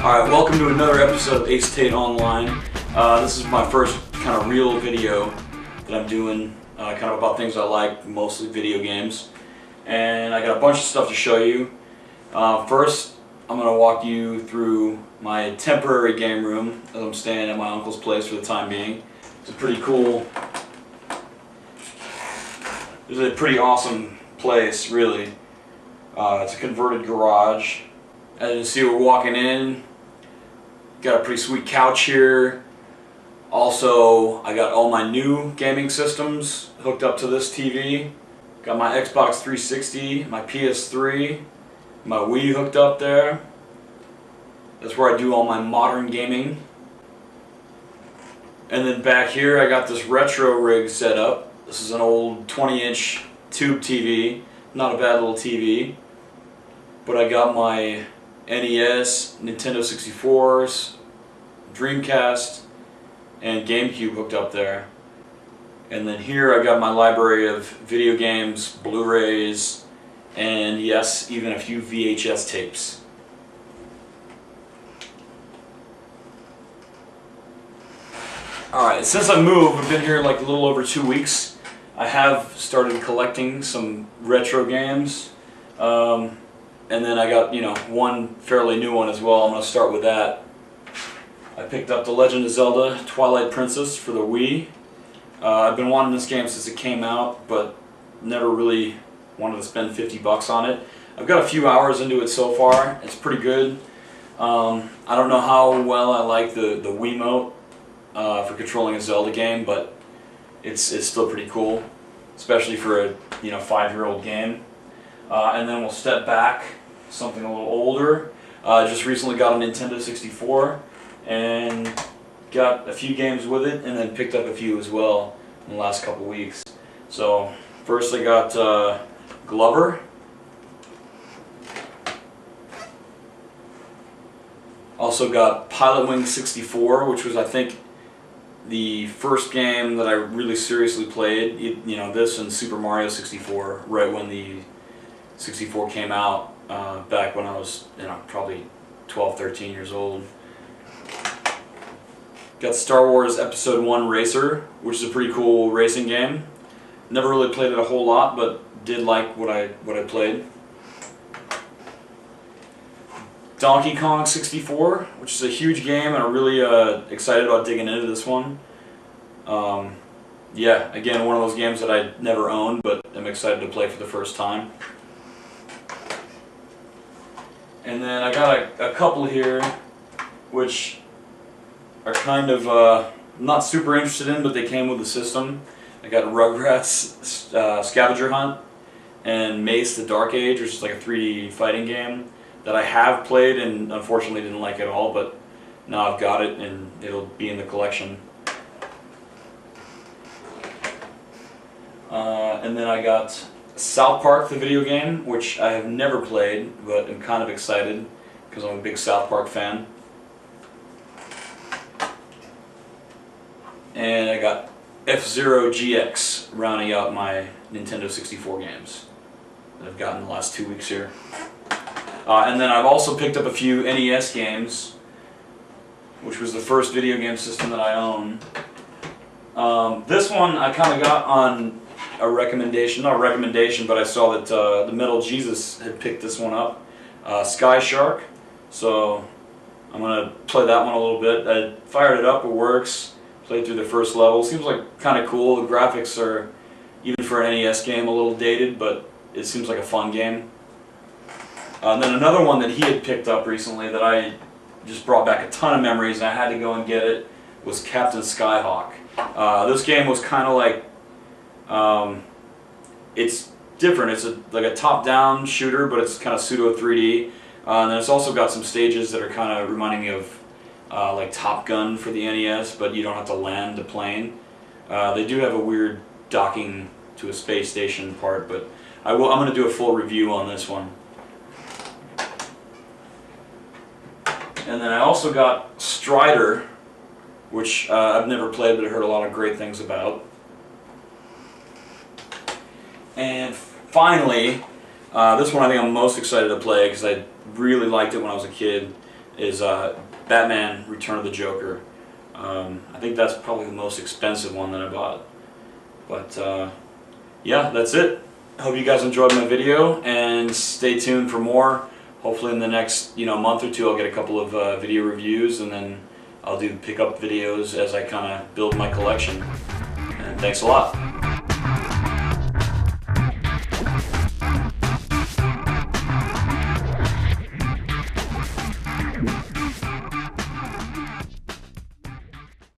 Alright, welcome to another episode of Ace Tate Online. This is my first kind of real video that I'm doing, kind of about things I like, mostly video games. And I got a bunch of stuff to show you. First, I'm going to walk you through my temporary game room as I'm staying at my uncle's place for the time being. It's a pretty cool, it's a pretty awesome place, really. It's a converted garage. As you can see, we're walking in. Got a pretty sweet couch here. Also, I got all my new gaming systems hooked up to this TV. Got my Xbox 360, my PS3, my Wii hooked up there. That's where I do all my modern gaming. And then back here I got this retro rig set up. This is an old 20-inch tube TV. Not a bad little TV. But I got my NES, Nintendo 64s, Dreamcast, and GameCube hooked up there. And then here I got my library of video games, Blu-rays, and yes, even a few VHS tapes. Alright, since I moved, I've been here like a little over 2 weeks. I have started collecting some retro games. And then I got, one fairly new one as well. I'm going to start with that. I picked up The Legend of Zelda Twilight Princess for the Wii. I've been wanting this game since it came out, but never really wanted to spend $50 on it. I've got a few hours into it so far. It's pretty good. I don't know how well I like the Wiimote for controlling a Zelda game, but it's still pretty cool, especially for a 5-year-old game. And then we'll step back, something a little older. Just recently got a Nintendo 64 and got a few games with it, and then picked up a few as well in the last couple weeks. So first I got Glover. Also got Pilot Wing 64, which was, I think, the first game that I really seriously played. This and Super Mario 64, right when the 64 came out, back when I was probably 12, 13 years old. Got Star Wars Episode 1 Racer, which is a pretty cool racing game. Never really played it a whole lot, but did like what I played. Donkey Kong 64, which is a huge game, and I'm really excited about digging into this one. Yeah, again, one of those games that I never owned, but I'm excited to play for the first time. And then I got a couple here, which are kind of not super interested in, but they came with the system. I got Rugrats Scavenger Hunt and Mace the Dark Age, which is like a 3D fighting game that I have played and unfortunately didn't like at all, but now I've got it and it'll be in the collection. And then I got South Park, the video game, which I have never played, but I'm kind of excited because I'm a big South Park fan. And I got F-Zero GX, rounding out my Nintendo 64 games that I've gotten in the last 2 weeks here. And then I've also picked up a few NES games, which was the first video game system that I own. This one I kind of got on a recommendation, not a recommendation, but I saw that the Metal Jesus had picked this one up, Sky Shark. So I'm going to play that one a little bit. I fired it up, it works. Played through the first level. Seems like kind of cool. The graphics are, even for an NES game, a little dated, but it seems like a fun game. And then another one that he had picked up recently that I just brought back a ton of memories and I had to go and get it was Captain Skyhawk. This game was kind of like, it's different. It's like a top-down shooter, but it's kind of pseudo 3D. And then it's also got some stages that are kind of reminding me of like Top Gun for the NES, but you don't have to land the plane. They do have a weird docking to a space station part, but I'm going to do a full review on this one. And then I also got Strider, which I've never played but I heard a lot of great things about. And finally, this one I think I'm most excited to play because I really liked it when I was a kid, is Batman Return of the Joker. I think that's probably the most expensive one that I bought. But yeah, that's it. I hope you guys enjoyed my video, and stay tuned for more. Hopefully in the next month or two I'll get a couple of video reviews, and then I'll do pick up videos as I kind of build my collection. And thanks a lot.